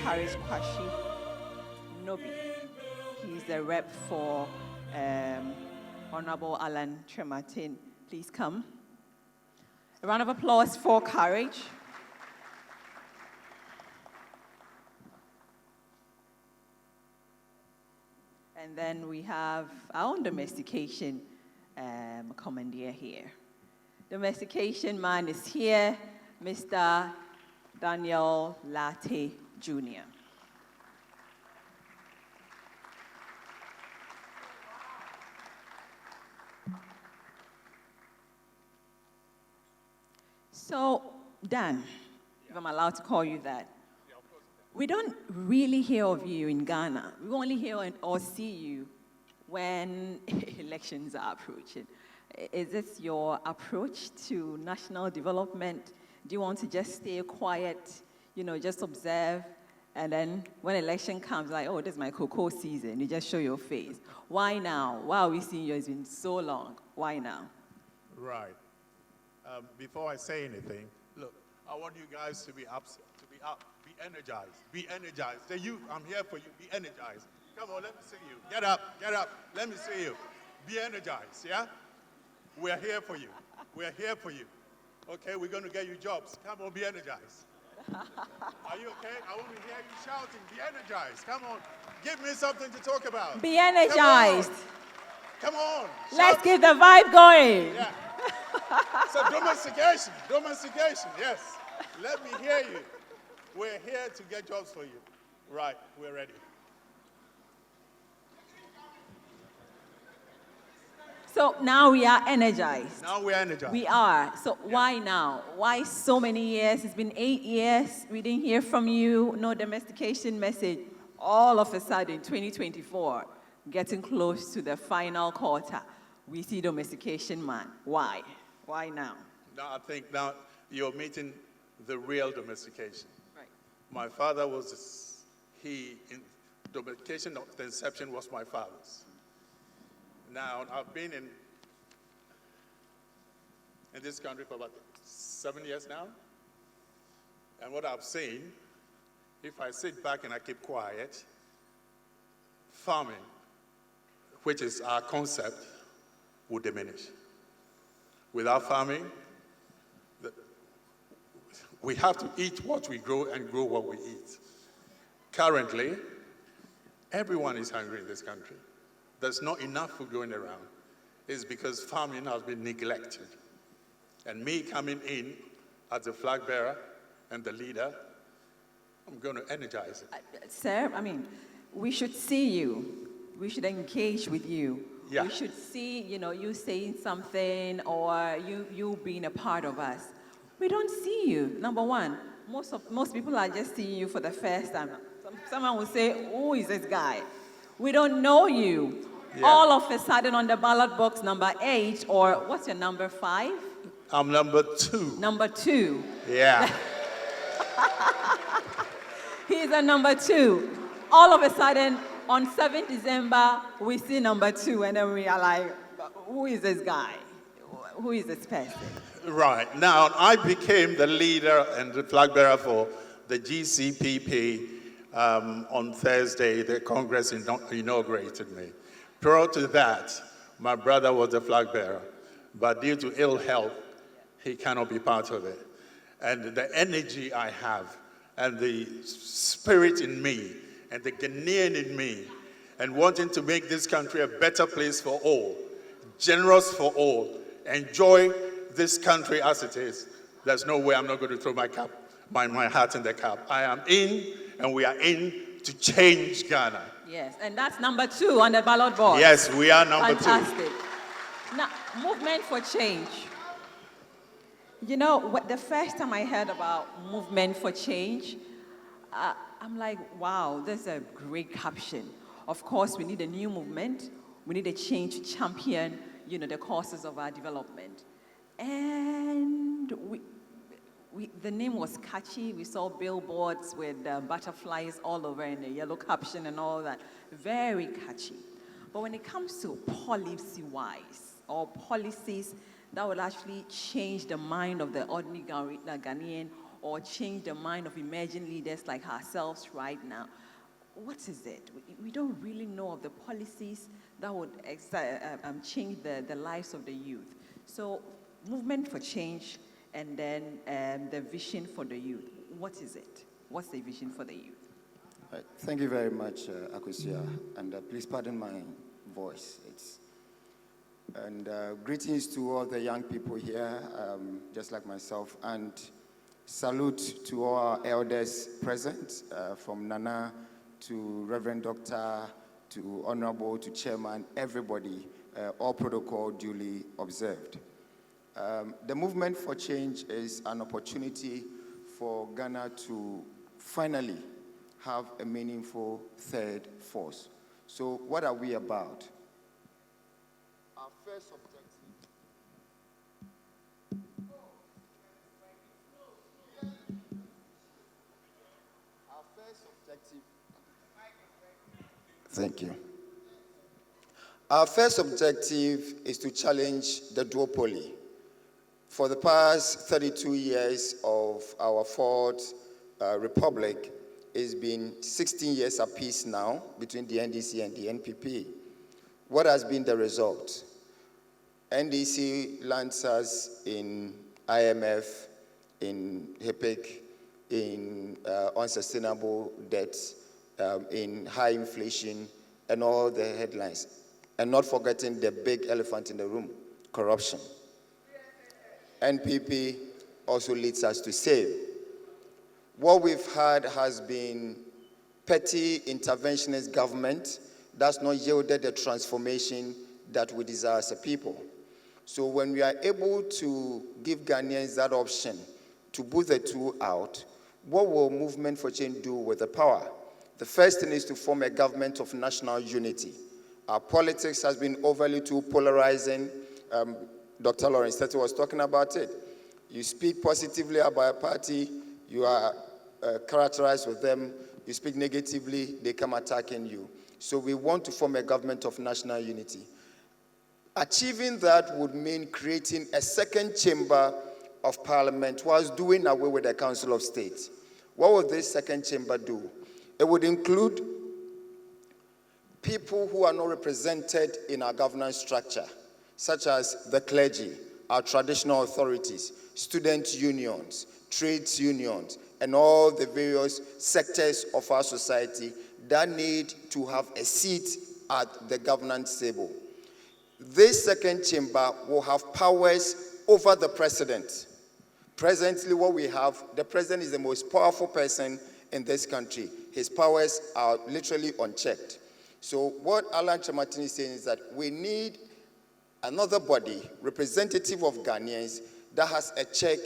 encourage Kwashi Nobi. He's the rep for Honorable ALLAN Kyerematen. Please come. A round of applause for Courage. And then we have our own domestication commandeer here. Domestication man is here, Mr. Daniel Latte Jr. So, Dan, if I'm allowed to call you that, we don't really hear of you in Ghana. We only hear or see you when elections are approaching. Is this your approach to national development? Do you want to just stay quiet, just observe, and then when election comes, like, oh, this is my cocoa season, you just show your face? Why now? Why are we seeing you? It's been so long. Why now? Right. Before I say anything, look, I want you guys to be up, be energized, be energized. Say, you, I'm here for you, be energized. Come on, let me see you. Get up, let me see you. Be energized, yeah? We're here for you. We're here for you. Okay, we're going to get you jobs. Come on, be energized. Are you okay? I want to hear you shouting, be energized. Come on, give me something to talk about. Be energized. Come on. Let's get the vibe going. Yeah. So domestication, yes. Let me hear you. We're here to get jobs for you. Right, we're ready. So now we are energized. Now we're energized. We are. So why now? Why so many years? It's been 8 years. We didn't hear from you. No domestication message. All of a sudden, 2024, getting close to the final quarter, we see domestication man. Why? Why now? Now, I think now you're meeting the real domestication. Right. My father was, domestication of the inception was my father's. Now, I've been in this country for about 7 years now. And what I've seen, if I sit back and I keep quiet, farming, which is our concept, will diminish. Without farming, we have to eat what we grow and grow what we eat. Currently, everyone is hungry in this country. There's not enough food going around. It's because farming has been neglected. And me coming in as the flag bearer and the leader, I'm going to energize it. Sir, we should see you. We should engage with you. Yeah. We should see, you saying something or you being a part of us. We don't see you. Number one, most people are just seeing you for the first time. Someone will say, who is this guy? We don't know you. Yeah. All of a sudden on the ballot box, number 8, or what's your number, 5? I'm number 2. Number 2. Yeah. He's a number 2. All of a sudden, on 7th December, we see number 2, and then we are like, who is this guy? Who is this person? Right. Now, I became the leader and the flag bearer for the GCPP on Thursday. The Congress inaugurated me. Prior to that, my brother was the flag bearer, but due to ill health, he cannot be part of it. And the energy I have, and the spirit in me, and the Ghanaian in me, and wanting to make this country a better place for all, generous for all, enjoy this country as it is, there's no way I'm not going to throw my hat in the cap. I am in, and we are in to change Ghana. Yes, and that's number 2 on the ballot board. Yes, we are number 2. Fantastic. Now, movement for change. The first time I heard about movement for change, I'm like, wow, that's a great caption. Of course, we need a new movement. We need a change to champion, the causes of our development. And the name was catchy. We saw billboards with butterflies all over and a yellow caption and all that. Very catchy. But when it comes to policy-wise or policies that will actually change the mind of the ordinary Ghanaian or change the mind of emerging leaders like ourselves right now. What is it? We don't really know of the policies that would change the lives of the youth. So, movement for change, and then the vision for the youth. What is it? What's the vision for the youth? Thank you very much, Akusia, and please pardon my voice. Greetings to all the young people here, just like myself, and salute to all our elders present, from Nana to Reverend Doctor, to Honorable, to Chairman, everybody, all protocol duly observed. The movement for change is an opportunity for Ghana to finally have a meaningful third force. So what are we about? Our first objective. Thank you. Our first objective is to challenge the duopoly. For the past 32 years of our fourth republic, it's been 16 years apiece now between the NDC and the NPP. What has been the result? NDC lands us in IMF, in HIPIC, in unsustainable debt, in high inflation, and all the headlines. And not forgetting the big elephant in the room, corruption. NPP also leads us to save. What we've had has been petty interventionist government that's not yielded the transformation that we desire as a people. So when we are able to give Ghanaians that option to put the two out, what will Movement for Change do with the power? The first thing is to form a government of national unity. Our politics has been overly too polarizing. Dr. Lawrence Tete was talking about it. You speak positively about a party, you are characterized with them. You speak negatively, they come attacking you. So we want to form a government of national unity. Achieving that would mean creating a second chamber of parliament whilst doing away with the Council of State. What would this second chamber do? It would include people who are not represented in our governance structure, such as the clergy, our traditional authorities, student unions, trades unions, and all the various sectors of our society that need to have a seat at the governance table. This second chamber will have powers over the president. Presently, what we have, the president is the most powerful person in this country. His powers are literally unchecked. So what ALLAN Kyerematen is saying is that we need another body, representative of Ghanaians, that has a check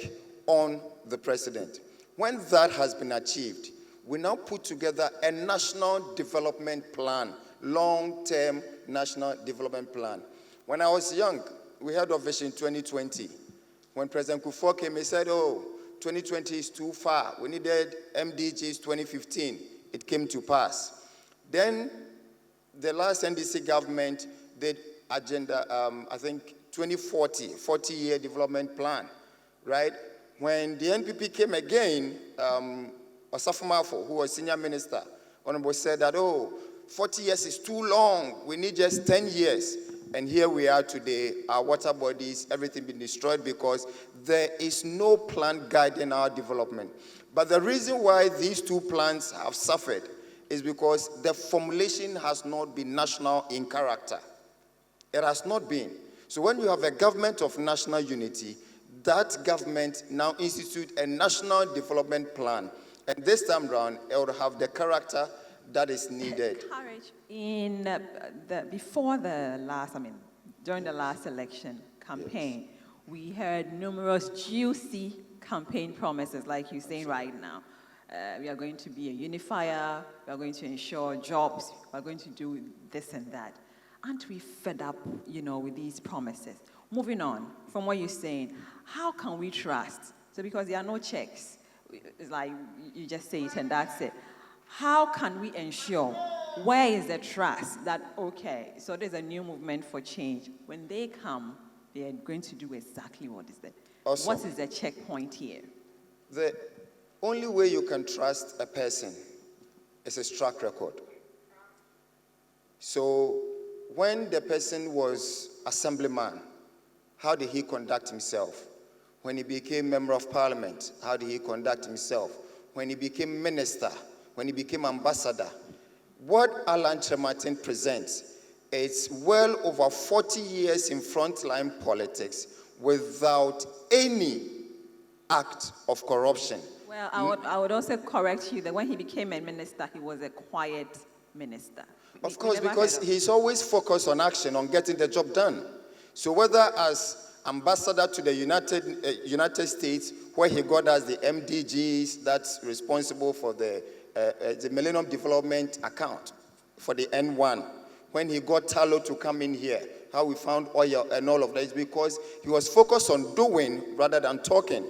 on the president. When that has been achieved, we now put together a national development plan, long-term national development plan. When I was young, we heard of Vision 2020. When President Kufuor came, he said, 2020 is too far. We needed MDGs 2015. It came to pass. Then the last NDC government did agenda, I think 2040, 40-year development plan, right? When the NPP came again, Osafo Mafo, who was senior minister, Honorable said that, 40 years is too long. We need just 10 years. And here we are today, our water bodies, everything been destroyed because there is no plan guiding our development. But the reason why these two plans have suffered is because the formulation has not been national in character. It has not been. So when you have a government of national unity, that government now institute a national development plan. And this time around, it will have the character that is needed. Courage. In during the last election campaign, yes, we heard numerous juicy campaign promises, like you're saying right now. We are going to be a unifier, we are going to ensure jobs, we are going to do this and that. Aren't we fed up, with these promises? Moving on from what you're saying, how can we trust? So because there are no checks, it's like you just say it and that's it. How can we ensure, where is the trust that, okay, so there's a new movement for change. When they come, they are going to do exactly what is that. Awesome. What is the checkpoint here? The only way you can trust a person is his track record. So when the person was assemblyman, how did he conduct himself? When he became member of parliament, how did he conduct himself? When he became minister, when he became ambassador? What ALLAN KYEREMANTENG presents is well over 40 years in frontline politics without any act of corruption. Well, I would also correct you that when he became a minister, he was a quiet minister. Of course, because he's always focused on action, on getting the job done. So whether as ambassador to the United States, where he got us the MDGs, that's responsible for the Millennium Development Account for the N1. When he got Talo to come in here, how we found oil and all of that is because he was focused on doing rather than talking.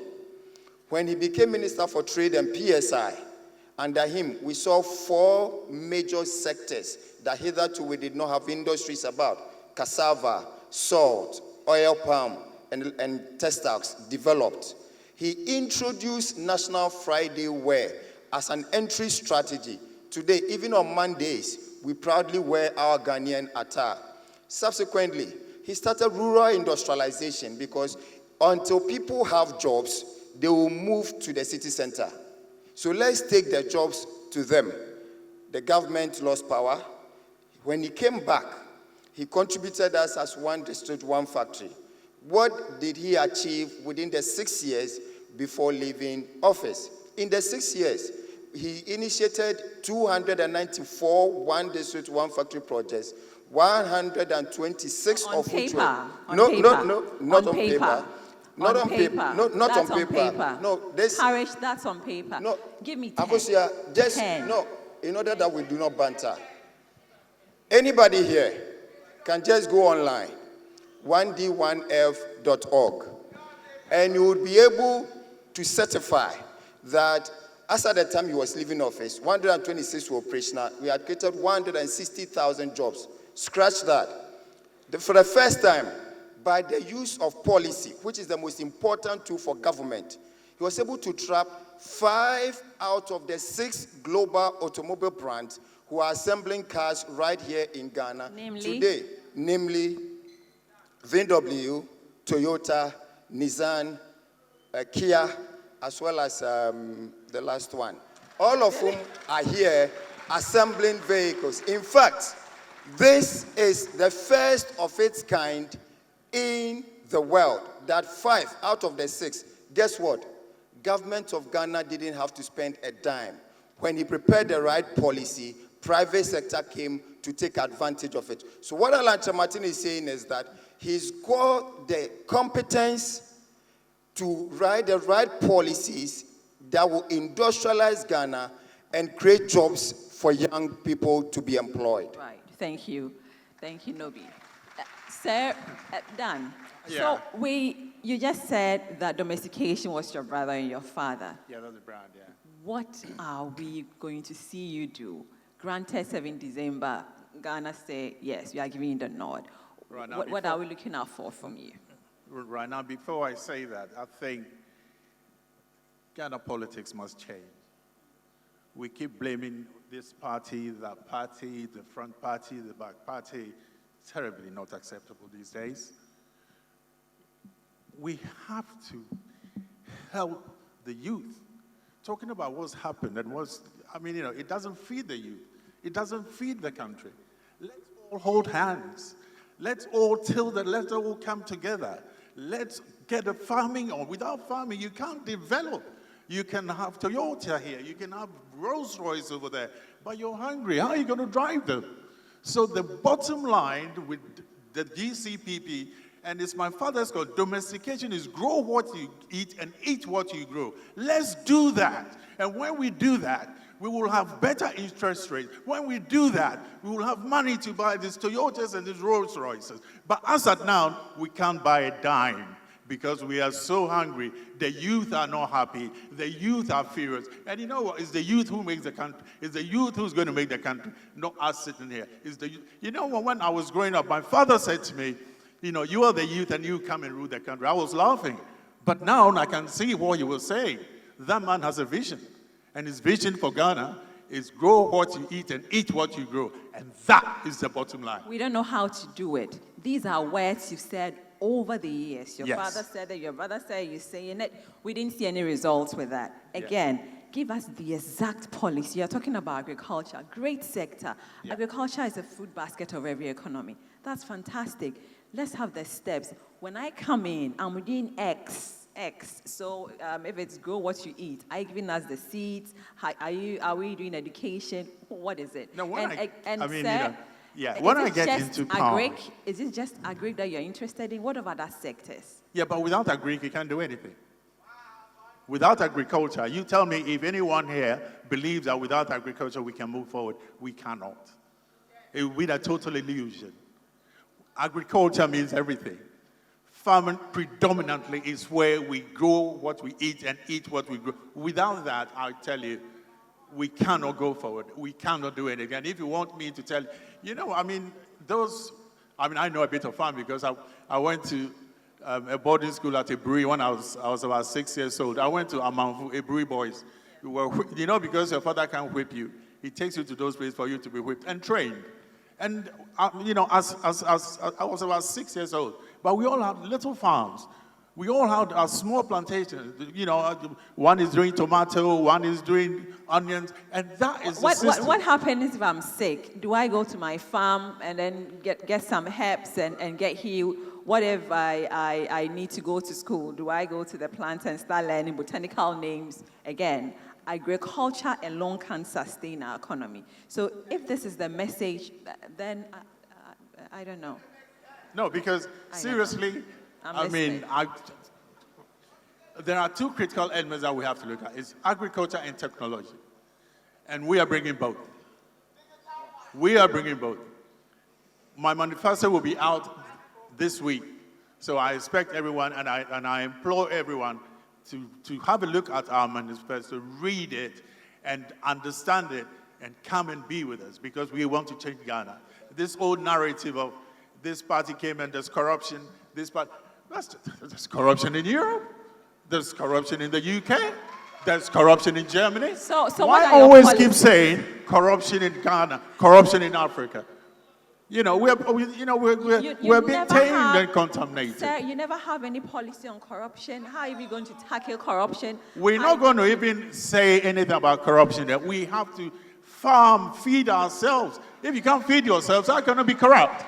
When he became Minister for Trade and PSI, under him, we saw 4 major sectors that hitherto we did not have industries about: cassava, salt, oil palm, and textiles developed. He introduced National Friday Wear as an entry strategy. Today, even on Mondays, we proudly wear our Ghanaian attire. Subsequently, he started rural industrialization because until people have jobs, they will move to the city center. So let's take the jobs to them. The government lost power. When he came back, he contributed us as 1 district, 1 factory. What did he achieve within the 6 years before leaving office? In the 6 years, he initiated 294 1 district, 1 factory projects, 126 of which were... Not on paper. Not on paper. Not on paper. No, this... Courage, that's on paper. No. Give me 10. Akosia, just... 10. No, in order that we do not banter. Anybody here can just go online, 1d1f.org, and you would be able to certify that as at the time he was leaving office, 126 were operational. We had created 160,000 jobs. Scratch that. For the first time, by the use of policy, which is the most important tool for government, he was able to trap 5 out of the 6 global automobile brands who are assembling cars right here in Ghana today, namely VW, Toyota, Nissan, Kia, as well as the last one. All of whom are here assembling vehicles. In fact, this is the first of its kind in the world, that 5 out of the 6, guess what? Government of Ghana didn't have to spend a dime. When he prepared the right policy, private sector came to take advantage of it. So what ALLAN KYEREMANTENG is saying is that he's got the competence to write the right policies that will industrialize Ghana and create jobs for young people to be employed. Right. Thank you. Thank you, Nobi. Sir, Dan, Yeah. so you just said that domestication was your brother and your father. Yeah, that's the brand, yeah. What are we going to see you do? Granted 7 December, Ghana say, yes, we are giving you the nod. Right now, What are we looking out for from you? Right now, before I say that, I think Ghana politics must change. We keep blaming this party, that party, the front party, the back party. Terribly not acceptable these days. We have to help the youth. Talking about what's happened and it doesn't feed the youth. It doesn't feed the country. Let's all hold hands. Let's all let's all come together. Let's get the farming on. Without farming, you can't develop. You can have Toyota here. You can have Rolls Royce over there. But you're hungry. How are you going to drive them? So the bottom line with the GCPP, and it's my father's called, domestication is grow what you eat and eat what you grow. Let's do that. And when we do that, we will have better interest rates. When we do that, we will have money to buy these Toyotas and these Rolls Royces. But as at now, we can't buy a dime because we are so hungry. The youth are not happy. The youth are furious. And you know what? It's the youth who makes the country. It's the youth who's going to make the country, not us sitting here. It's the youth. You know what? When I was growing up, my father said to me, you are the youth and you come and rule the country. I was laughing. But now I can see what he was saying, That man has a vision. And his vision for Ghana is grow what you eat and eat what you grow. And that is the bottom line. We don't know how to do it. These are words you've said over the years. Your Yes. father said it, your brother said it, you're saying it. We didn't see any results with that. Again, give us the exact policy. You're talking about agriculture, great sector. Yeah. Agriculture is a food basket of every economy. That's fantastic. Let's have the steps. When I come in, I'm doing X. So if it's grow what you eat, are you giving us the seeds? Are we doing education? What is it? No, When I get into power. Is it just agric that you're interested in? What about other sectors? Yeah, but without agric, you can't do anything. Without agriculture, you tell me if anyone here believes that without agriculture we can move forward. We cannot. It would be a total illusion. Agriculture means everything. Farming predominantly is where we grow what we eat and eat what we grow. Without that, I tell you, we cannot go forward. We cannot do anything. And if you want me to tell, I know a bit of farming because I went to a boarding school at Eburi when I was about 6 years old. I went to Amanfu, Eburi boys. Because your father can't whip you, he takes you to those places for you to be whipped and trained. And, as I was about 6 years old, but we all had little farms. We all had a small plantations. One is doing tomato, one is doing onions, and that is the system. What happens if I'm sick? Do I go to my farm and then get some herbs and get healed? What if I need to go to school? Do I go to the plant and start learning botanical names again? Agriculture alone can sustain our economy. So if this is the message, then I don't know. No, because seriously, there are two critical elements that we have to look at. It's agriculture and technology. And we are bringing both. My manifesto will be out this week. So I expect everyone, and I implore everyone to have a look at our manifesto, read it, and understand it, and come and be with us, because we want to change Ghana. This old narrative of this party came and there's corruption, there's corruption in Europe, there's corruption in the UK, there's corruption in Germany. So why always keep saying corruption in Ghana, corruption in Africa? We're being tamed and contaminated. Sir, you never have any policy on corruption. How are we going to tackle corruption? We're not going to even say anything about corruption. That we have to feed ourselves. If you can't feed yourselves, how can you be corrupt?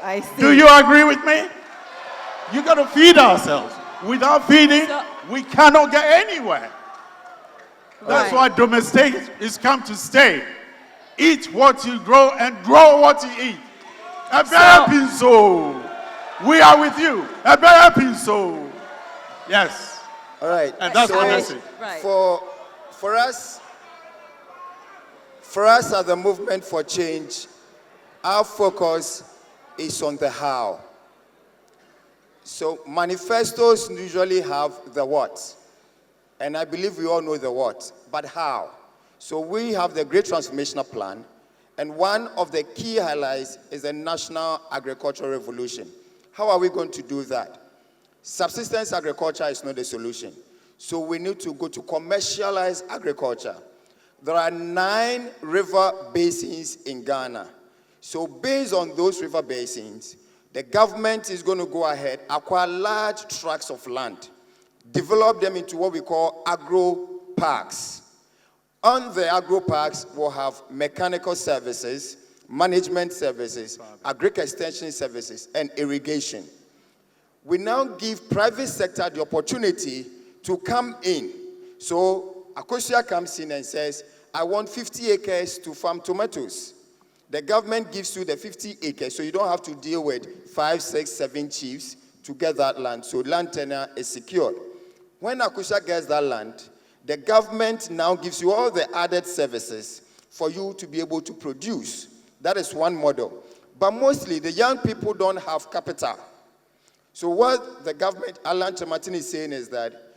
I see. Do you agree with me? You got to feed ourselves. Without feeding, we cannot get anywhere. That's why domesticate is come to stay. Eat what you grow and grow what you eat. We are with you. Yes. All right. And that's my message. Right. For us as the movement for change, our focus is on the how. So manifestos usually have the what. And I believe we all know the what, but how? So we have the Great Transformational Plan, and one of the key highlights is the National Agricultural Revolution. How are we going to do that? Subsistence agriculture is not the solution. So we need to go to commercialize agriculture. There are 9 river basins in Ghana. So based on those river basins, the government is going to go ahead, acquire large tracts of land, develop them into what we call agro parks. On the agro parks, we'll have mechanical services, management services, agri-extension services, and irrigation. We now give private sector the opportunity to come in. So Akosia comes in and says, I want 50 acres to farm tomatoes. The government gives you the 50 acres, so you don't have to deal with 5, 6, 7 chiefs to get that land. So land tenure is secured. When Akosia gets that land, the government now gives you all the added services for you to be able to produce. That is one model. But mostly, the young people don't have capital. So what the government, ALLAN is saying is that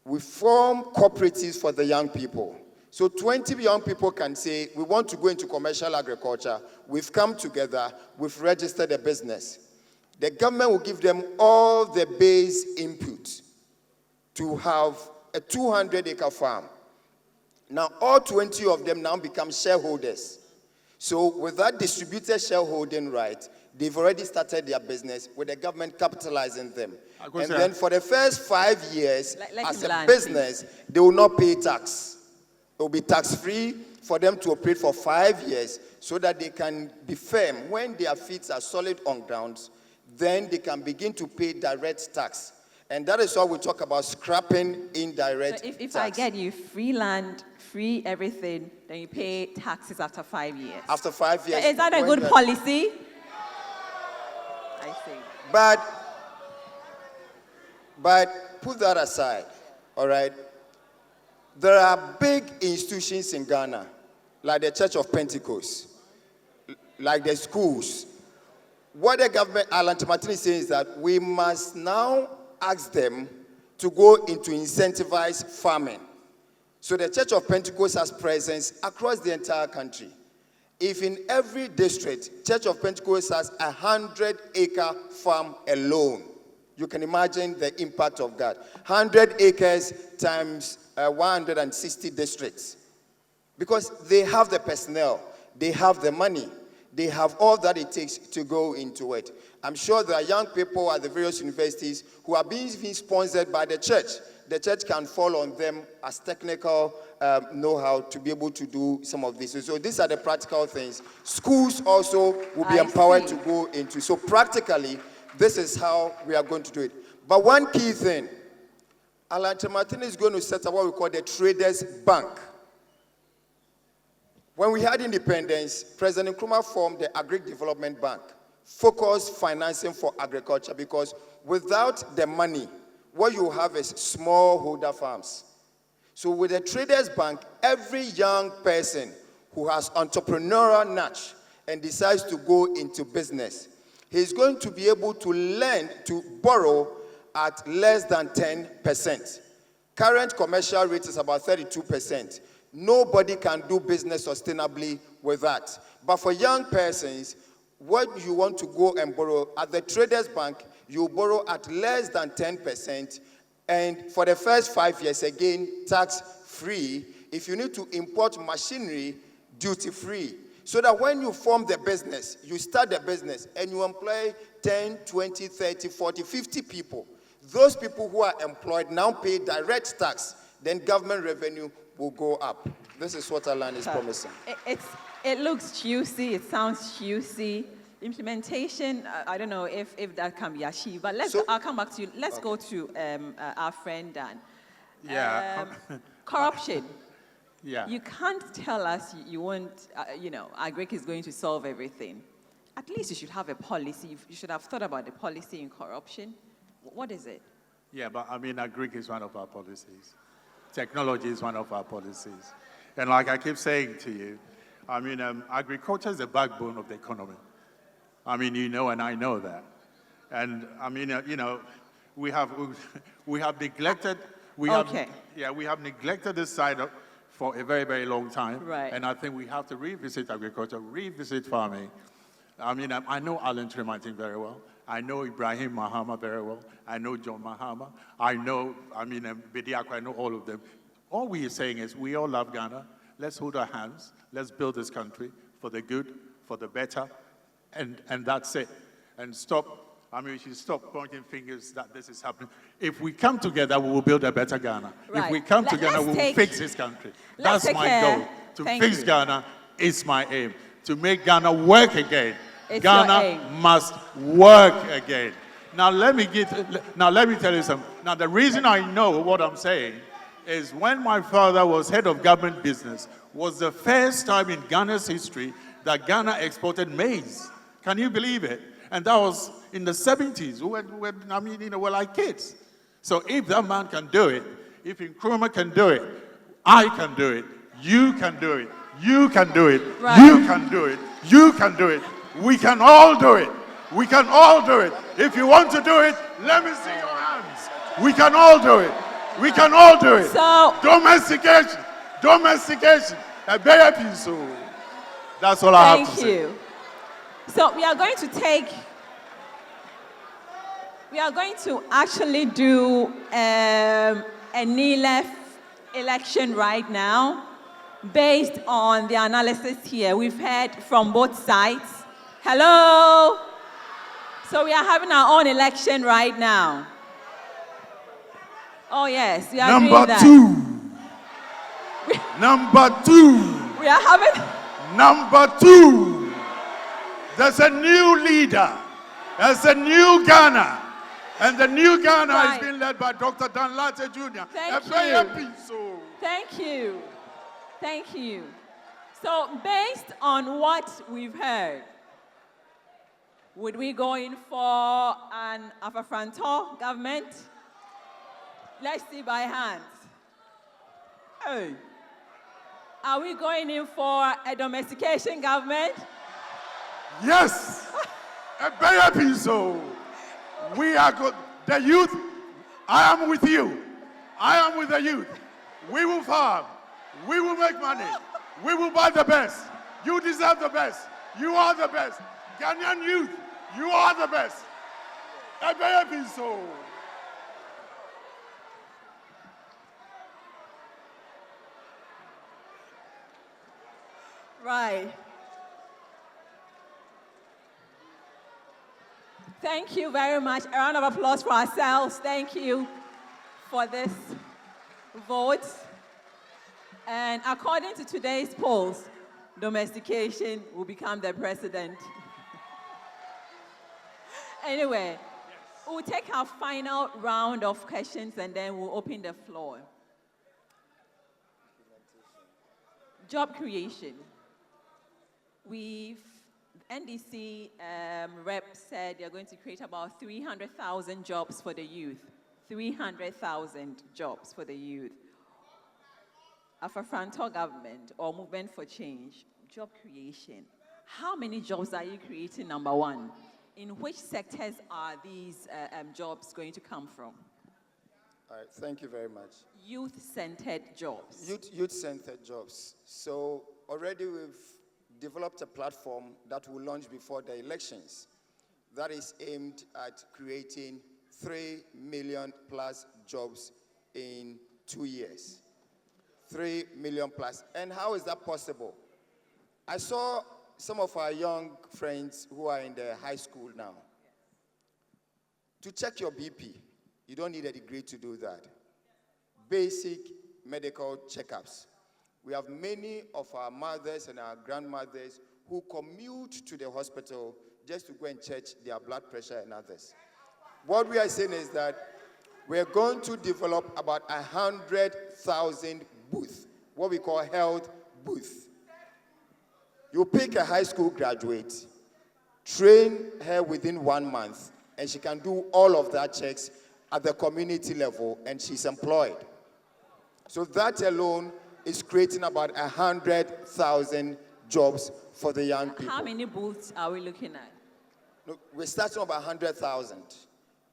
we form cooperatives for the young people. So 20 young people can say, we want to go into commercial agriculture. We've come together. We've registered a business. The government will give them all the base input to have a 200-acre farm. Now, all 20 of them now become shareholders. So with that distributed shareholding right, they've already started their business with the government capitalizing them. And then for the first 5 years, as a business, they will not pay tax. It will be tax-free for them to operate for 5 years so that they can be firm. When their feet are solid on ground, then they can begin to pay direct tax. And that is why we talk about scrapping indirect tax. If tax. I get you free land, free everything, then you pay taxes after 5 years. After 5 years. Is that a good policy? I see. But put that aside, all right? There are big institutions in Ghana, like the Church of Pentecost, like the schools. What the government, ALLAN, is saying is that we must now ask them to go into incentivized farming. So the Church of Pentecost has presence across the entire country. If in every district, Church of Pentecost has 100-acre farm alone, you can imagine the impact of that. 100 acres times 160 districts. Because they have the personnel, they have the money, they have all that it takes to go into it. I'm sure there are young people at the various universities who are being sponsored by the church. The church can fall on them as technical know-how to be able to do some of this. So these are the practical things. Schools also will be empowered to go into. So practically, this is how we are going to do it. But one key thing, ALLAN is going to set up what we call the Traders Bank. When we had independence, President Nkrumah formed the Agric Development Bank, focused financing for agriculture, because without the money, what you have is smallholder farms. So with the Traders Bank, every young person who has entrepreneurial nudge and decides to go into business, he's going to be able to lend, to borrow at less than 10%. Current commercial rate is about 32%. Nobody can do business sustainably with that. But for young persons, what you want to go and borrow at the Traders Bank, you borrow at less than 10%, and for the first 5 years, again, tax-free. If you need to import machinery, duty-free. So that when you form the business, you start the business, and you employ 10, 20, 30, 40, 50 people. Those people who are employed now pay direct tax. Then government revenue will go up. This is what ALLAN is promising. It looks juicy. It sounds juicy. Implementation, I don't know if that can be achieved. But I'll come back to you. Let's go to our friend Dan. Yeah. Corruption. Yeah. You can't tell us you want, Agric is going to solve everything. At least you should have a policy. You should have thought about the policy in corruption. What is it? Yeah, but I mean, Agric is one of our policies. Technology is one of our policies. And like I keep saying to you, I mean, agriculture is the backbone of the economy. I mean, you know, and I know that. And I mean, we have neglected, we have neglected this side for a very, very long time. Right. And I think we have to revisit agriculture, revisit farming. I mean, I know ALLAN very well. I know Ibrahim Mahama very well. I know John Mahama. I know, Bediako, I know all of them. All we are saying is we all love Ghana. Let's hold our hands. Let's build this country for the good, for the better, and that's it. And stop, we should stop pointing fingers that this is happening. If we come together, we will build a better Ghana. Right. If we come together, we will fix this country. That's my goal. To fix Ghana is my aim. To make Ghana work again. Ghana must work again. Now let me tell you something. Now the reason I know what I'm saying is when my father was head of government business, was the first time in Ghana's history that Ghana exported maize. Can you believe it? And that was in the 70s. We're like kids. So if that man can do it, if Nkrumah can do it, I can do it. You can do it. You can do it. Right. You can do it. You can do it. We can all do it. We can all do it. If you want to do it, let me see your hands. We can all do it. We can all do it. So, domestication. That's all I have to say. Thank you. So we are going to actually do a Nelef election right now based on the analysis here. We've heard from both sides. Hello? So we are having our own election right now. Oh yes, we are doing that. Number two. We are having... Number two. There's a new leader. There's a new Ghana. And the new Ghana Right. is being led by Dr. Dan Latte Jr. Thank Very you. happy, so. Thank you. Thank you. So based on what we've heard, would we go in for an Afafranto government? Let's see by hands. Hey. Are we going in for a domestication government? Yes. A very happy, so. We are good. The youth, I am with you. I am with the youth. We will farm. We will make money. We will buy the best. You deserve the best. You are the best. Ghanaian youth, you are the best. A very happy, so. Right. Thank you very much. A round of applause for ourselves. Thank you for this vote. And according to today's polls, domestication will become the president. Anyway, we'll take our final round of questions and then we'll open the floor. Job creation. NDC rep said they're going to create about 300,000 jobs for the youth. 300,000 jobs for the youth. Afafranto government or movement for change, job creation. How many jobs are you creating, number one? In which sectors are these jobs going to come from? All right, thank you very much. Youth-centered jobs. Youth-centered jobs. So already we've developed a platform that will launch before the elections that is aimed at creating 3 million plus jobs in 2 years. 3 million plus. And how is that possible? I saw some of our young friends who are in the high school now. To check your BP, you don't need a degree to do that. Basic medical checkups. We have many of our mothers and our grandmothers who commute to the hospital just to go and check their blood pressure and others. What we are saying is that we're going to develop about 100,000 booths, what we call health booths. You pick a high school graduate, train her within 1 month, and she can do all of that checks at the community level, and she's employed. So that alone is creating about 100,000 jobs for the young people. How many booths are we looking at? Look, we're starting about 100,000.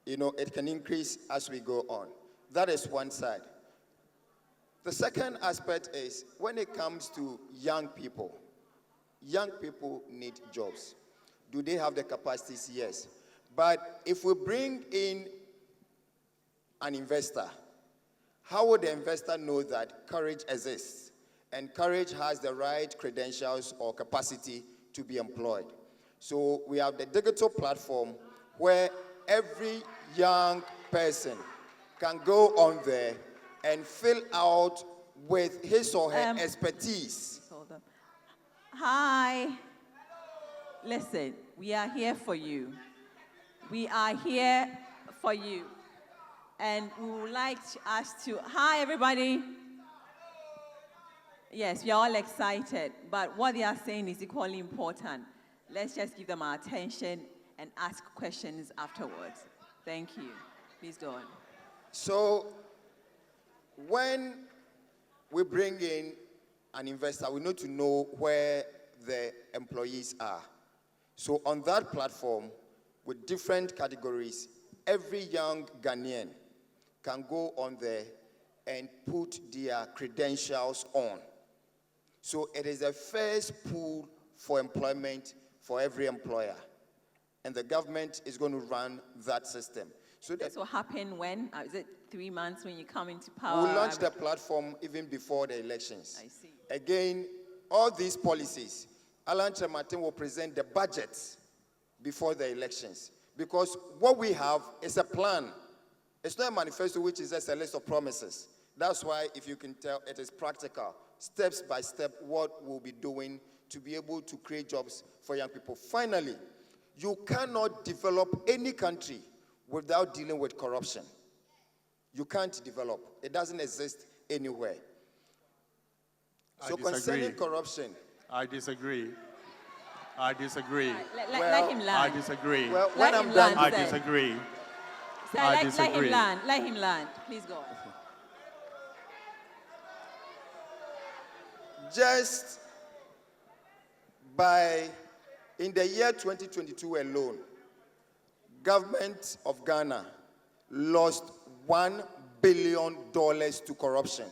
You know, it can increase as we go on. That is one side. The second aspect is when it comes to young people need jobs. Do they have the capacities? Yes. But if we bring in an investor, how would the investor know that courage exists and courage has the right credentials or capacity to be employed? So we have the digital platform where every young person can go on there and fill out with his or her expertise. Hold on. Hi. Listen, we are here for you. We are here for you. And we would like us to, hi everybody. Yes, we are all excited, but what they are saying is equally important. Let's just give them our attention and ask questions afterwards. Thank you. Please go on. So when we bring in an investor, we need to know where the employees are. So on that platform, with different categories, every young Ghanaian can go on there and put their credentials on. So it is a first pool for employment for every employer. And the government is going to run that system. So This will happen when? Is it 3 months when you come into power? we'll launch the platform even before the elections. I see. Again, all these policies, ALLAN KYEREMANTENG will present the budget before the elections. Because what we have is a plan. It's not a manifesto which is just a list of promises. That's why, if you can tell, it is practical, steps by step, what we'll be doing to be able to create jobs for young people. Finally, you cannot develop any country without dealing with corruption. You can't develop. It doesn't exist anywhere. So concerning corruption... I disagree. I disagree. Let him land. I disagree. Well, when I'm done... I disagree. Sir, I disagree. Let him land. Please go on. Just in the year 2022 alone, government of Ghana lost $1 billion to corruption.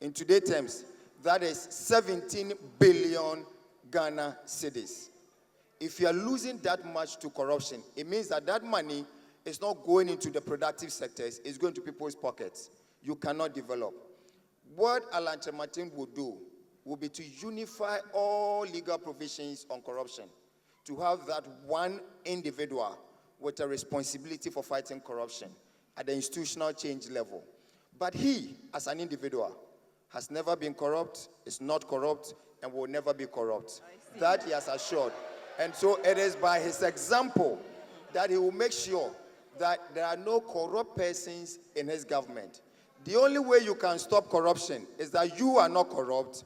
In today's terms, that is 17 billion Ghana cedis. If you are losing that much to corruption, it means that that money is not going into the productive sectors, it's going to people's pockets. You cannot develop. What ALLAN KYEREMANTENG will do will be to unify all legal provisions on corruption, to have that one individual with a responsibility for fighting corruption at the institutional change level. But he, as an individual, has never been corrupt, is not corrupt, and will never be corrupt. That he has assured. And so it is by his example that he will make sure that there are no corrupt persons in his government. The only way you can stop corruption is that you are not corrupt.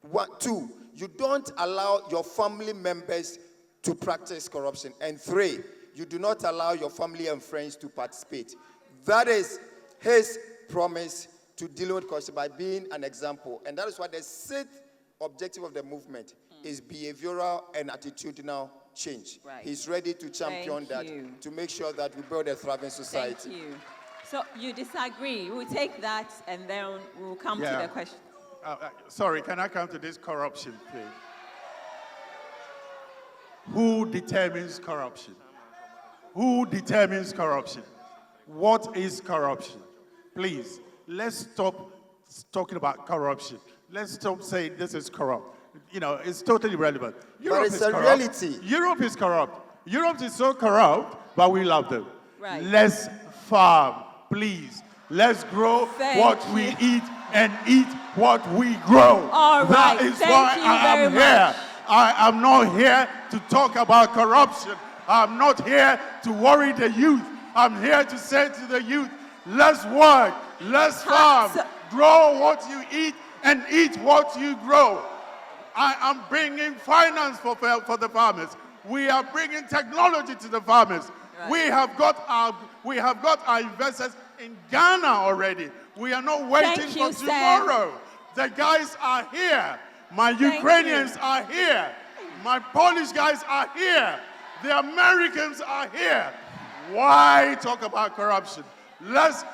1, 2, you don't allow your family members to practice corruption. And 3, you do not allow your family and friends to participate. That is his promise to deal with corruption by being an example. And that is why the 6th objective of the movement is behavioral and attitudinal change. Right. He's ready to champion that to make sure that we build a thriving society. Thank you. So you disagree. We'll take that and then we'll come to the question. Sorry, can I come to this corruption, please? Who determines corruption? Who determines corruption? What is corruption? Please, let's stop talking about corruption. Let's stop saying this is corrupt. You know, it's totally irrelevant. But it's a reality. Europe is corrupt. Europe is so corrupt, but we love them. Right. Let's farm, please. Let's grow what we eat and eat what we grow. All right. That is why I am here. I am not here to talk about corruption. I'm not here to worry the youth. I'm here to say to the youth, let's work, let's farm, grow what you eat and eat what you grow. I am bringing finance for the farmers. We are bringing technology to the farmers. Right. We have got our investors in Ghana already. We are not waiting for tomorrow. The guys are here. My Ukrainians are here. My Polish guys are here. The Americans are here. Why talk about corruption? Let's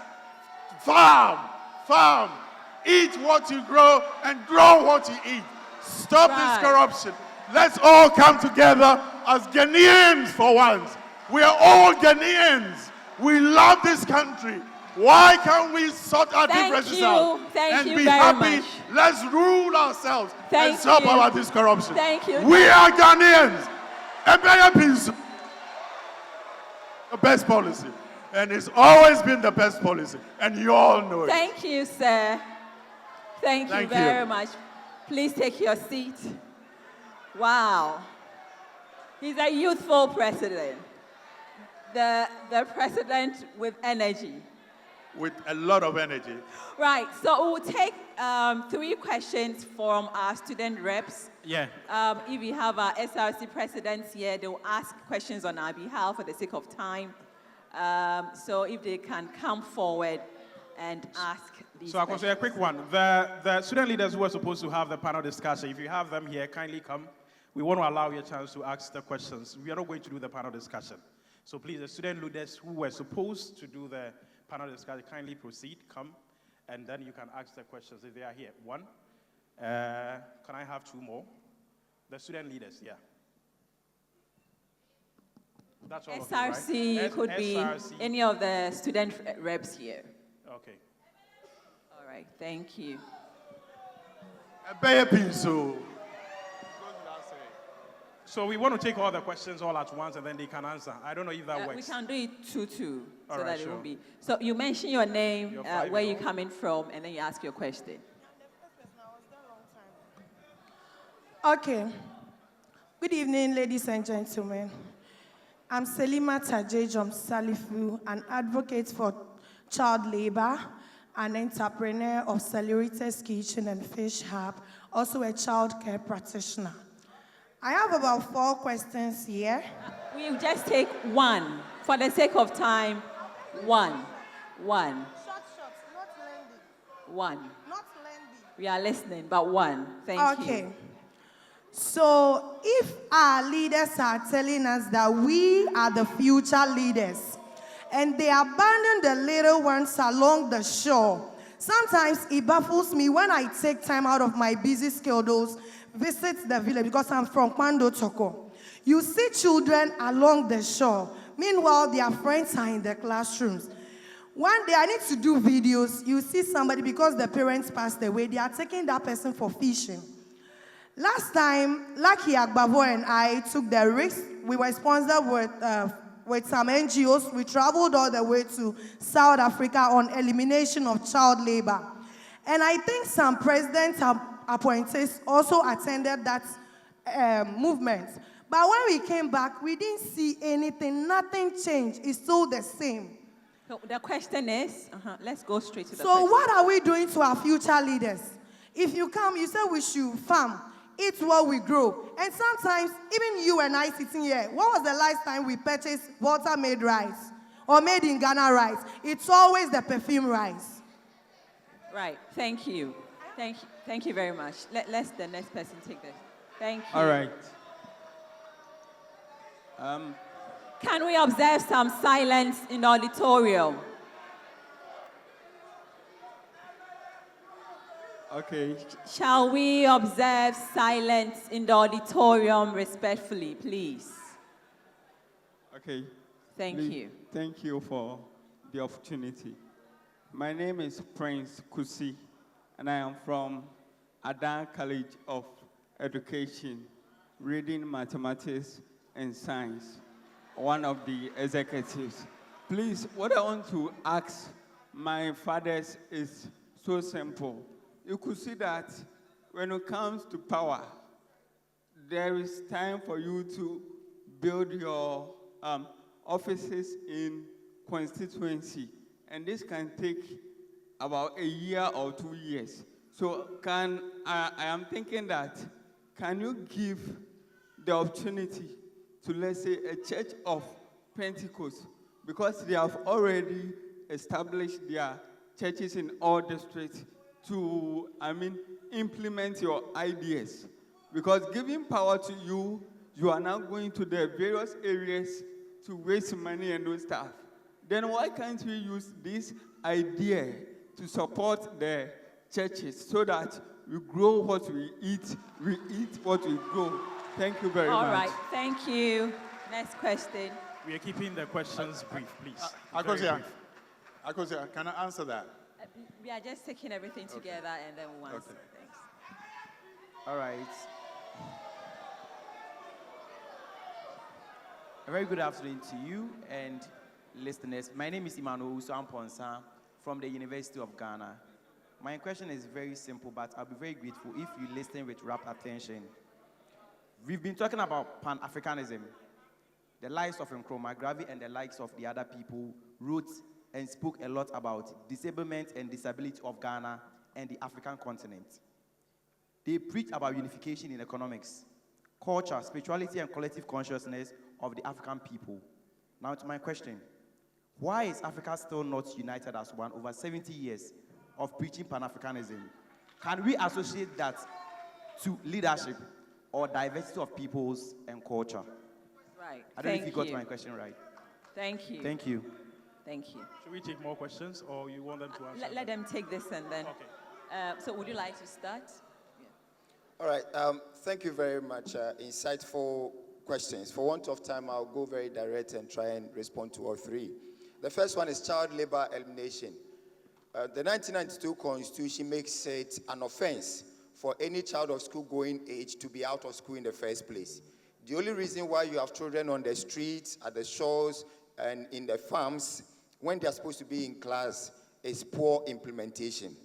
farm, eat what you grow and grow what you eat. Stop this corruption. Let's all come together as Ghanaians for once. We are all Ghanaians. We love this country. Why can't we sort our differences out and be happy? Much. Let's rule ourselves and stop about this corruption. Thank you. We are Ghanaians. The best policy. And it's always been the best policy. And you all know it. Thank you, sir. Thank you very much. Please take your seat. Wow. He's a youthful president. The president with energy. With a lot of energy. Right, so we'll take 3 questions from our student reps. Yeah. If we have our SRC presidents here, they will ask questions on our behalf for the sake of time. So if they can come forward and ask these So I can say a quick one. The student leaders who are supposed to have the panel discussion, if you have them here, kindly come. We want to allow you a chance to ask the questions. We are not going to do the panel discussion. So please, the student leaders who were supposed to do the panel discussion, kindly proceed, come, and then you can ask the questions if they are here. 1. Can I have 2 more? The student leaders, yeah. That's all of you, right? SRC could be SRC. any of the student reps here. Okay. All right, thank you. So we want to take all the questions all at once and then they can answer. I don't know if that We works. can do it 2-2 All so right, that it sure. will be. So you mention your name, Your where you're five-year-old. coming from, and then you ask your question. Okay. Good evening, ladies and gentlemen. I'm Selima Tajejom Salifu, an advocate for child labor, an entrepreneur of Celebrated Kitchen and Fish Hub, also a child care practitioner. I have about 4 questions here. We'll just take one. For the sake of time, one. Short, not lengthy. One. Not lengthy. We are listening, but one. Thank you. Okay. So if our leaders are telling us that we are the future leaders and they abandon the little ones along the shore, sometimes it baffles me when I take time out of my busy schedules, visit the village because I'm from Kwando Toko. You see children along the shore. Meanwhile, their friends are in the classrooms. One day I need to do videos. You see somebody, because the parents passed away, they are taking that person for fishing. Last time, Lucky Agbavo and I took the risk. We were sponsored with some NGOs. We traveled all the way to South Africa on elimination of child labor. And I think some presidents appointees also attended that movement. But when we came back, we didn't see anything. Nothing changed. It's still the same. So the question is, let's go straight to the So question. what are we doing to our future leaders? If you come, you say we should farm, eat what we grow. And sometimes, even you and I sitting here, when was the last time we purchased water-made rice or made in Ghana rice? It's always the perfume rice. Right, thank you. Thank you very much. Let's the next person take this. Thank you. All right. Can we observe some silence in the auditorium? Okay. Shall we observe silence in the auditorium respectfully, please? Okay. Thank Please, you. Thank you for the opportunity. My name is Prince Kusi, and I am from ALLAN College of Education, reading mathematics and science, one of the executives. Please, what I want to ask my fathers is so simple. You could see that when it comes to power, there is time for you to build your offices in constituency, and this can take about a year or 2 years. So I am thinking that, can you give the opportunity to, let's say, a church of Pentecost, because they have already established their churches in all districts, to, implement your ideas? Because giving power to you, you are now going to the various areas to waste money and those stuff. Then why can't we use this idea to support the churches so that we grow what we eat what we grow? Thank you very much. All right, thank you. Next question. We are keeping the questions brief, please. Very Akosia, brief. Akosia, can I answer that? We are just taking everything together and then we'll answer. Okay. Thanks. All right. A very good afternoon to you and listeners. My name is Emmanuel Usamponsa from the University of Ghana. My question is very simple, but I'll be very grateful if you listen with rapt attention. We've been talking about Pan-Africanism. The likes of Nkrumah Gravi and the likes of the other people wrote and spoke a lot about disablement and disability of Ghana and the African continent. They preach about unification in economics, culture, spirituality, and collective consciousness of the African people. Now to my question, why is Africa still not united as one over 70 years of preaching Pan-Africanism? Can we associate that to leadership or diversity of peoples and culture? Right. I don't know if you got my question right. Thank you. Thank you. Thank you. Should we take more questions, or you want them to answer? Let them take this and then. Okay. So would you like to start? All right, thank you very much. Insightful questions. For want of time, I'll go very direct and try and respond to all three. The first one is child labor elimination. The 1992 Constitution makes it an offense for any child of school-going age to be out of school in the first place. The only reason why you have children on the streets, at the shores, and in the farms, when they're supposed to be in class, is poor implementation.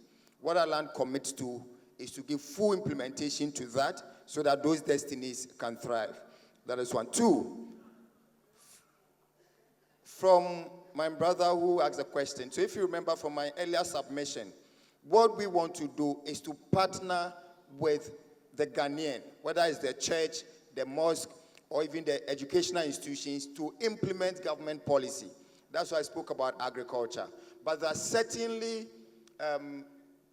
What ALLAN commits to is to give full implementation to that so that those destinies can thrive. That is one. Two, from my brother who asked the question, so if you remember from my earlier submission, what we want to do is to partner with the Ghanaian, whether it's the church, the mosque, or even the educational institutions, to implement government policy. That's why I spoke about agriculture. But there are certainly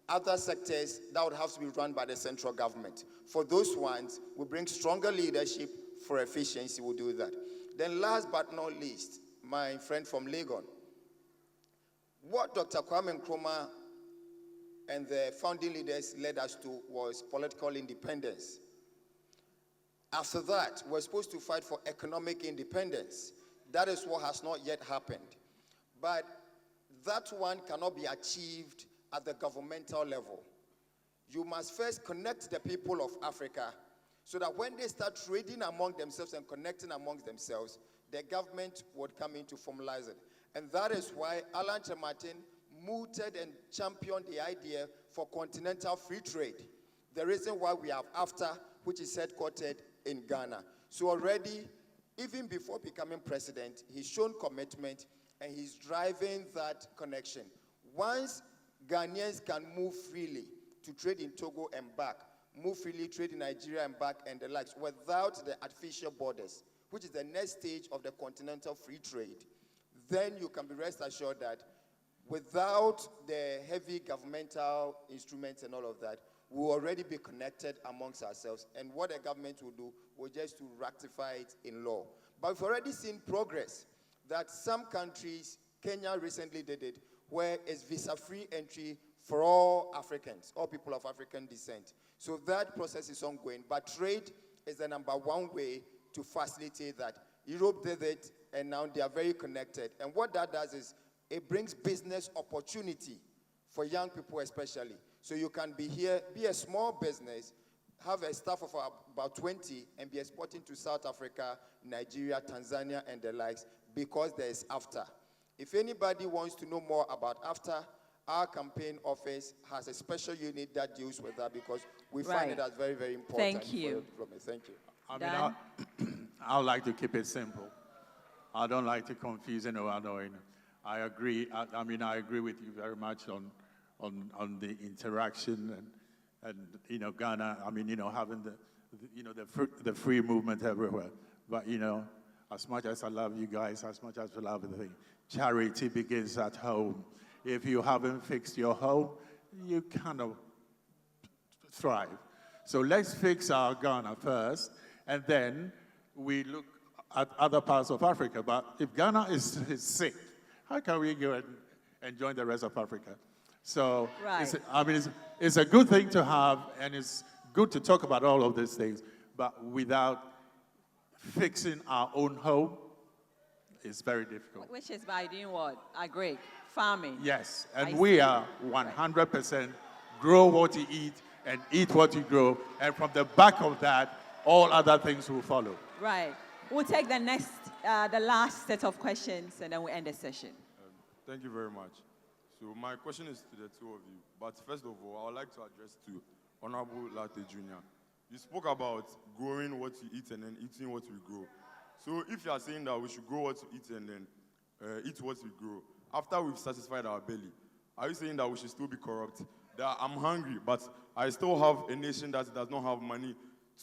other sectors that would have to be run by the central government. For those ones, we bring stronger leadership for efficiency, we'll do that. Then last but not least, my friend from Legon. What Dr. Kwame Nkrumah and the founding leaders led us to was political independence. After that, we're supposed to fight for economic independence. That is what has not yet happened. But that one cannot be achieved at the governmental level. You must first connect the people of Africa so that when they start trading among themselves and connecting amongst themselves, the government would come in to formalize it. And that is why ALLAN mooted and championed the idea for continental free trade. The reason why we have AFTA, which is headquartered in Ghana. So already, even before becoming president, he's shown commitment and he's driving that connection. Once Ghanaians can move freely to trade in Togo and back, move freely, trade in Nigeria and back, and the likes, without the artificial borders, which is the next stage of the continental free trade, then you can be rest assured that without the heavy governmental instruments and all of that, we'll already be connected amongst ourselves. And what the government will do will just to rectify it in law. But we've already seen progress that some countries, Kenya recently did it, where it's visa-free entry for all Africans, all people of African descent. So that process is ongoing. But trade is the number one way to facilitate that. Europe did it, and now they are very connected. And what that does is it brings business opportunity for young people especially. So you can be here, be a small business, have a staff of about 20, and be exporting to South Africa, Nigeria, Tanzania, and the likes, because there is AFTA. If anybody wants to know more about AFTA, our campaign office has a special unit that deals with that because we find it as very, very important. Thank you. Thank you. I would like to keep it simple. I don't like to confuse anyone. I agree. I agree with you very much on the interaction and Ghana. Having the free movement everywhere. But as much as I love you guys, as much as I love the thing, charity begins at home. If you haven't fixed your home, you cannot thrive. So let's fix our Ghana first, and then we look at other parts of Africa. But if Ghana is sick, how can we go and join the rest of Africa? So it's a good thing to have, and it's good to talk about all of these things, but without fixing our own home, it's very difficult. Which is by doing what? Agri, farming. Yes, and we are 100% grow what you eat and eat what you grow, and from the back of that, all other things will follow. Right. We'll take the last set of questions, and then we'll end the session. Thank you very much. So my question is to the two of you. But first of all, I would like to address to Honorable Latte Jr. You spoke about growing what you eat and then eating what we grow. So if you are saying that we should grow what we eat and then eat what we grow, after we've satisfied our belly, are you saying that we should still be corrupt? That I'm hungry, but I still have a nation that does not have money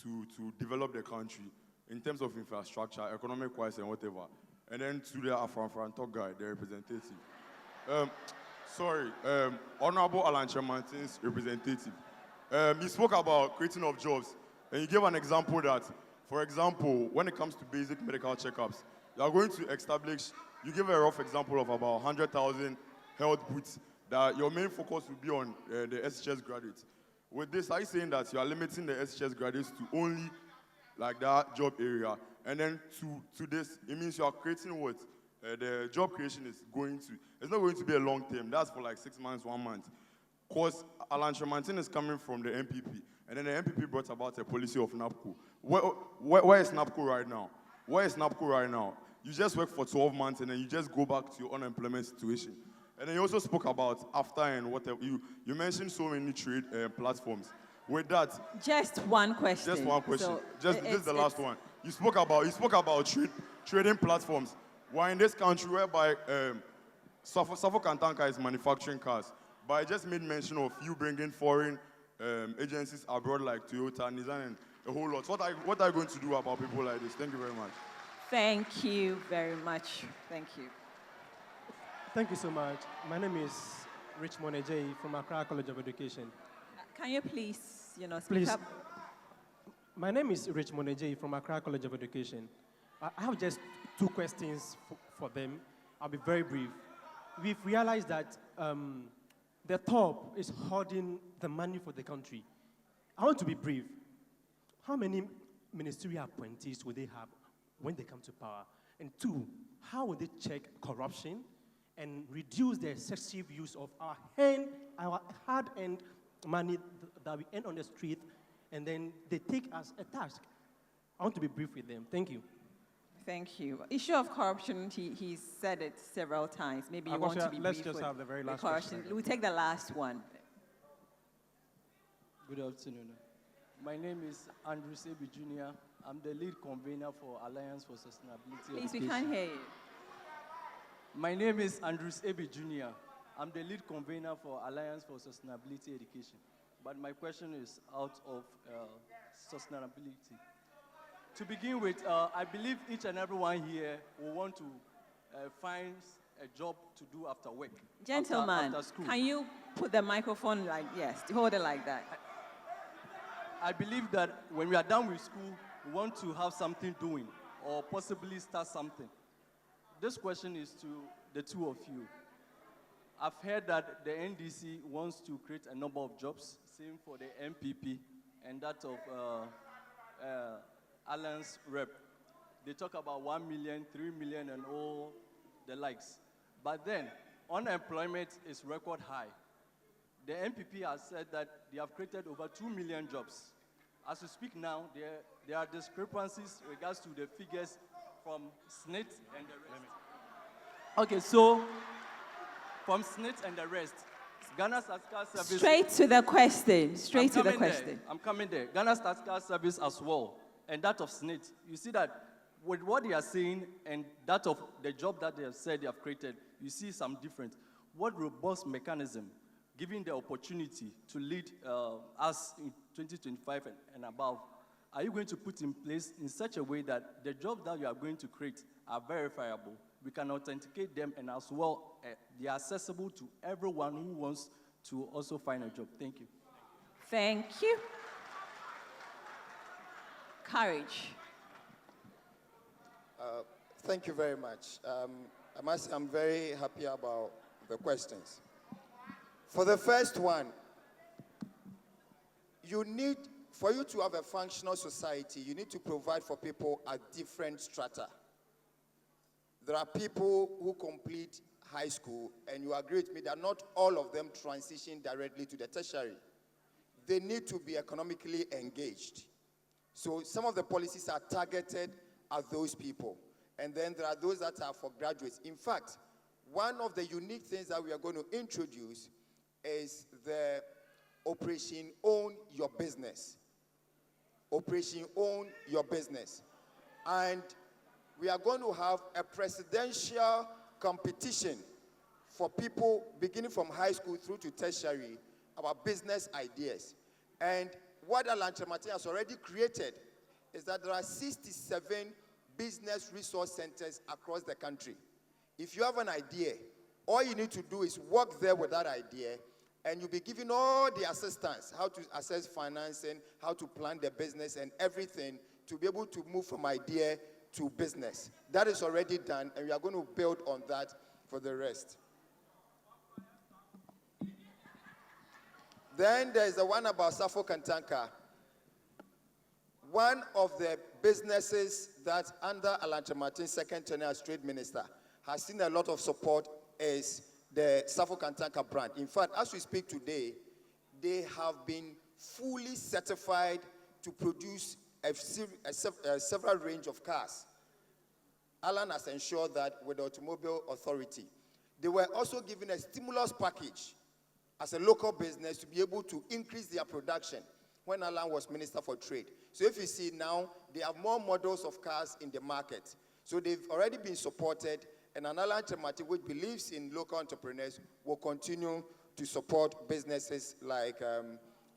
to develop the country in terms of infrastructure, economic-wise, and whatever. And then to the Afro-Afro talk guy, the representative. Honorable ALLAN Chairman's representative. He spoke about creating of jobs, and he gave an example that, for example, when it comes to basic medical checkups, you are going to establish, you give a rough example of about 100,000 health booths, that your main focus will be on the SHS graduates. With this, are you saying that you are limiting the SHS graduates to only like that job area. And then to this, it means you are creating what? The job creation is going to, it's not going to be a long term. That's for like 6 months, 1 month. Because ALLAN is coming from the MPP. And then the MPP brought about a policy of NAPCO. Where is NAPCO right now? Where is NAPCO right now? You just work for 12 months and then you just go back to your unemployment situation. And then you also spoke about after and whatever. You mentioned so many trade platforms. With that, Just one question. just one question. So This is the last one. You spoke about trading platforms. We're in this country whereby Suffolk and Tanker is manufacturing cars. But I just made mention of you bringing foreign agencies abroad like Toyota, Nissan, and a whole lot. What are you going to do about people like this? Thank you very much. Thank you very much. Thank you. Thank you so much. My name is Richmond Ejay from Accra College of Education. Can you please, speak Please. up? My name is Richmond Ejay from Accra College of Education. I have just 2 questions for them. I'll be very brief. We've realized that the top is hoarding the money for the country. I want to be brief. How many ministerial appointees will they have when they come to power? And 2, how will they check corruption and reduce the excessive use of our hard-earned money that we earn on the street, and then they take as a task? I want to be brief with them. Thank you. Thank you. Issue of corruption, he's said it several times. Maybe you want to be let's brief just with have the very last corruption. question. We'll take the last one. Good afternoon. My name is Andrew Sebi Jr. I'm the lead convener for Alliance for Sustainability Please, Education. we can't hear you. My name is Andrew Sebi Jr. I'm the lead convener for Alliance for Sustainability Education. But my question is out of sustainability. To begin with, I believe each and everyone here will want to find a job to do after work. Gentlemen, after school. can you put the microphone yes, hold it like that. I believe that when we are done with school, we want to have something doing or possibly start something. This question is to the 2 of you. I've heard that the NDC wants to create a number of jobs, same for the MPP and that of ALLAN's rep. They talk about 1 million, 3 million, and all the likes. But then, unemployment is record high. The MPP has said that they have created over 2 million jobs. As we speak now, there are discrepancies in regards to the figures from SNIT and the rest. Okay, so from SNIT and the rest, Ghana Statistical Service... Straight to the question. Straight to the question. I'm coming there. Ghana Statistical Service as well, and that of SNIT. You see that with what they are saying and that of the job that they have said they have created, you see some difference. What robust mechanism, giving the opportunity to lead us in 2025 and above, are you going to put in place in such a way that the jobs that you are going to create are verifiable? We can authenticate them, and as well, they are accessible to everyone who wants to also find a job. Thank you. Thank you. Courage. Thank you very much. I'm very happy about the questions. For the first one, for you to have a functional society, you need to provide for people at different strata. There are people who complete high school, and you agree with me that not all of them transition directly to the tertiary. They need to be economically engaged. So some of the policies are targeted at those people. And then there are those that are for graduates. In fact, one of the unique things that we are going to introduce is the Operation Own Your Business. Operation Own Your Business. And we are going to have a presidential competition for people beginning from high school through to tertiary about business ideas. And what ALLAN has already created is that there are 67 business resource centers across the country. If you have an idea, all you need to do is work there with that idea, and you'll be given all the assistance, how to assess financing, how to plan the business and everything to be able to move from idea to business. That is already done, and we are going to build on that for the rest. Then there's the one about Suffolk and Tanker. one of the businesses that under ALLAN Kyerematen, second tenure as trade minister, has seen a lot of support is the Safo Kantanka brand. In fact, as we speak today, they have been fully certified to produce several range of cars. ALLAN has ensured that with the Automobile Authority. They were also given a stimulus package as a local business to be able to increase their production when ALLAN was Minister for Trade. So if you see now, they have more models of cars in the market. So they've already been supported, and an ALLAN Kyerematen, which believes in local entrepreneurs, will continue to support businesses like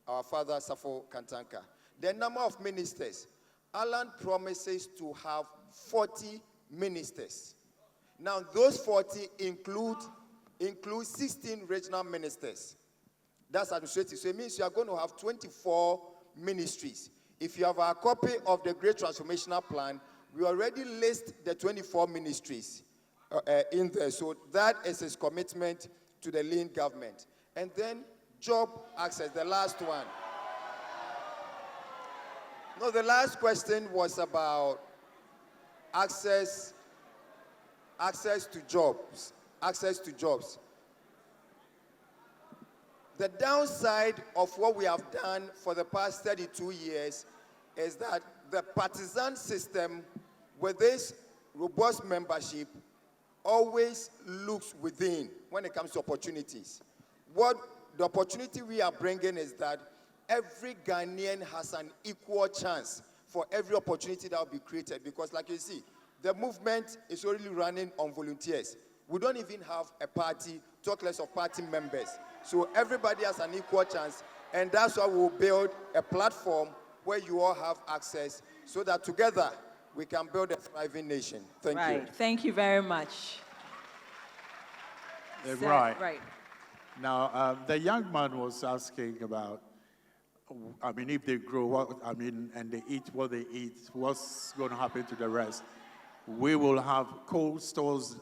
our father, Safo Kantanka. The number of ministers, ALLAN promises to have 40 ministers. Now, those 40 include 16 regional ministers. That's administrative. So it means you are going to have 24 ministries. If you have a copy of the Great Transformational Plan, we already list the 24 ministries in there. So that is his commitment to the lean government. And then job access, the last one. No, the last question was about access to jobs. Access to jobs. The downside of what we have done for the past 32 years is that the partisan system with this robust membership always looks within when it comes to opportunities. What the opportunity we are bringing is that every Ghanaian has an equal chance for every opportunity that will be created, because like you see, the movement is only running on volunteers. We don't even have a party, talk less of party members. So everybody has an equal chance, and that's why we'll build a platform where you all have access so that together we can build a thriving nation. Thank you. Right. Thank you very much. Right. Right. Now, the young man was asking about, I mean, if they grow, and they eat what they eat, what's going to happen to the rest? We will have cold stores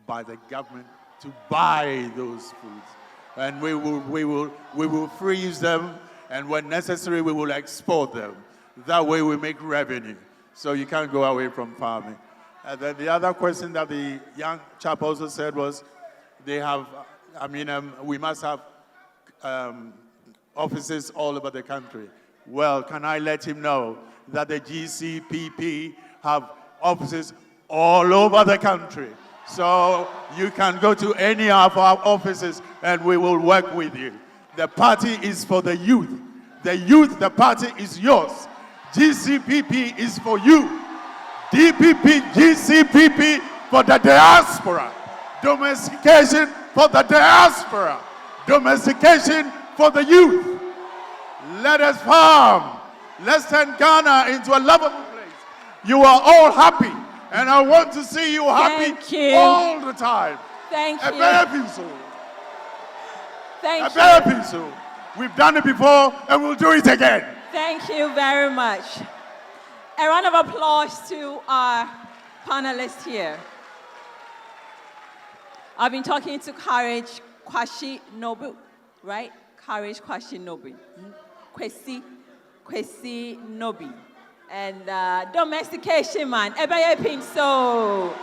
by the government to buy those foods. And we will freeze them, and when necessary, we will export them. That way we make revenue. So you can't go away from farming. And then the other question that the young chap also said was, they have, we must have offices all over the country. Well, can I let him know that the GCPP have offices all over the country? So you can go to any of our offices and we will work with you. The party is for the youth. The party is yours. GCPP is for you. DPP, GCPP for the diaspora. Domestication for the diaspora. Domestication for the youth. Let us farm. Let's turn Ghana into a lovable place. You are all happy. And I want to see you happy all the time. Thank you. Thank you. We've done it before and we'll do it again. Thank you very much. A round of applause to our panelists here. I've been talking to Courage Kwashi Nobu, right? Courage Kwashi Nobu. Kwesi Nobi. And domestication man. Ebeye Pinso.